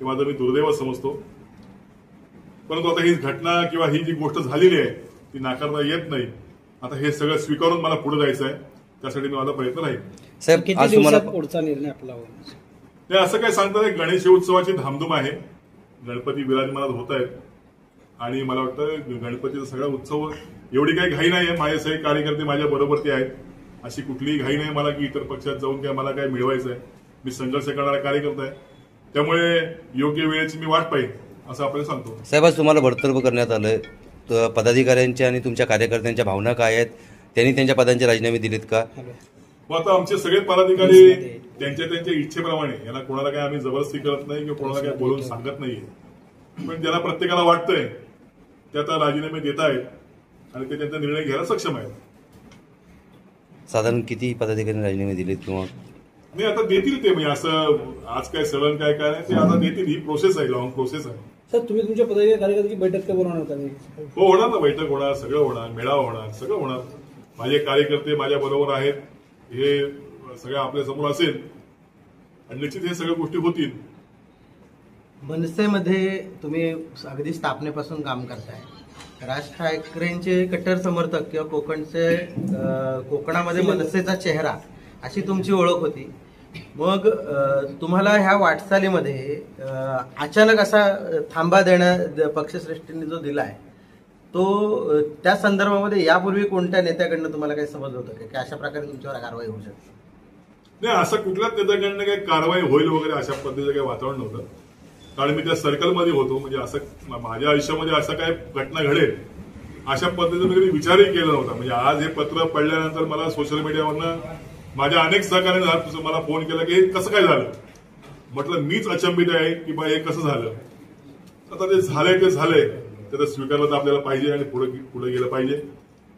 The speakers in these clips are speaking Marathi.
हे माझं मी दुर्दैव समजतो. परंतु आता ही घटना किंवा ही जी गोष्ट झालेली आहे ती नाकारता येत नाही. आता हे सगळं स्वीकारून मला पुढे जायचं आहे, त्यासाठी मी माझा प्रयत्न राहील. साहेब, किती दिवसात पुढचा निर्णय आपला होईल? नाही, असं काय सांगतात, गणेश उत्सवाची धामधूम आहे, गणपती विराजमानात होत आहेत आणि मला वाटतं गणपतीचा सगळा उत्सव एवढी काही घाई नाही आहे. माझे सगळे कार्यकर्ते माझ्या बरोबरती आहेत, अशी कुठलीही घाई नाही मला की इतर पक्षात जाऊन काय मला काय मिळवायचं आहे. मी संघर्ष करणारा कार्यकर्ता आहे, त्यामुळे योग्य वेळेची मी वाट पाहिजे असं आपल्याला सांगतो. साहेब, आज तुम्हाला बडतर्फ करण्यात आलं, पदाधिकाऱ्यांच्या आणि तुमच्या कार्यकर्त्यांच्या भावना काय आहेत? त्यांनी त्यांच्या पदांचे राजीनामे दिलेत का? मग आता आमचे सगळे पदाधिकारी त्यांच्या इच्छेप्रमाणे, याला कोणाला काय आम्ही जबरदस्ती करत नाही किंवा कोणाला काय बोलून सांगत नाहीये, पण ज्याला प्रत्येकाला वाटतंय ते आता राजीनामे देत आहेत आणि ते त्यांचा निर्णय घ्यायला सक्षम आहेत. साधारण किती पदाधिकारी राजीनामे दिलेत किंवा नाही आता देतील ते, म्हणजे असं आज काय सलन काय काय नाही, ते आता देतील. ही प्रोसेस आहे, लॉंग प्रोसेस आहे. सर, तुम्ही तुमच्या पदाधिकारी कार्यकर्त्यांची बैठक का बोलवणार होता? हो, होणार ना, बैठक होणार, सगळं होणार, मेळावा होणार, सगळं होणार. माझे कार्यकर्ते माझ्या बरोबर आहेत, हे सगळं आपल्या समोर असेल आणि निश्चित हे सगळ्या गोष्टी होतील. मनसेमध्ये तुम्ही अगदी स्थापनेपासून काम करताय. राज ठाकरेंचे कट्टर समर्थक किंवा कोकणामध्ये मनसेचा चेहरा अशी तुमची ओळख होती. मग तुम्हाला ह्या वाटचालीमध्ये अचानक असा थांबा देण्या पक्षश्रेष्ठींनी जो दिलाय, तो त्या संदर्भामध्ये यापूर्वी कोणत्या नेत्याकडनं तुम्हाला काही समजलं होतं की अशा प्रकारे तुमच्यावर कारवाई होऊ शकते? नाही, असं कुठल्याच नेत्याकडनं काही कारवाई होईल वगैरे अशा पद्धतीचं काही वातावरण नव्हतं, कारण मी त्या सर्कलमध्ये होतो. म्हणजे असं माझ्या आयुष्यामध्ये असं काय घटना घडेल अशा पद्धतीने मी कधी विचारही केला नव्हता. म्हणजे आज हे पत्र पडल्यानंतर मला सोशल मीडियावरनं माझ्या अनेक सहकार्याने मला फोन केला की हे कसं काय झालं. म्हटलं मीच अचंबित आहे की बा हे कसं झालं. आता ते झालंय ते झालंय, ते स्वीकारलं तर आपल्याला पाहिजे आणि पुढे गेलं पाहिजे.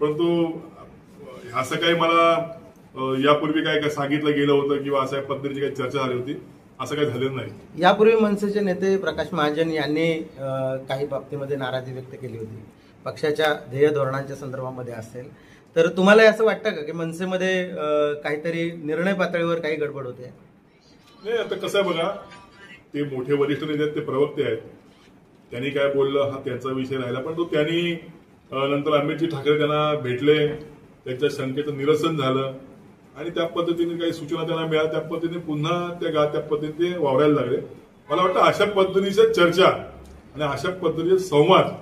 परंतु असं काही मला यापूर्वी काय सांगितलं गेलं होतं किंवा अशा पद्धतीची काही चर्चा झाली होती असं काही झालेलं नाही. यापूर्वी मनसेचे नेते प्रकाश महाजन यांनी काही बाबतीमध्ये नाराजी व्यक्त केली होती, पक्षाच्या ध्येय धोरणांच्या संदर्भामध्ये असेल तर. तुम्हाला असं वाटतं का की मनसेमध्ये काहीतरी निर्णय पातळीवर काही गडबड होते? नाही, आता कसं आहे बघा, ते मोठे वरिष्ठ नेते आहेत, ते प्रवक्ते आहेत, त्यांनी काय बोललं हा त्यांचा विषय राहिला. पण तो त्यांनी नंतर अमितजी ठाकरे त्यांना भेटले, त्यांच्या शंकेचं निरसन झालं आणि त्या पद्धतीने काही सूचना त्यांना मिळाल्या, त्या पद्धतीने पुन्हा त्या पद्धतीने ते वावरायला लागले. मला वाटतं अशा पद्धतीच्या चर्चा आणि अशा पद्धतीचे संवाद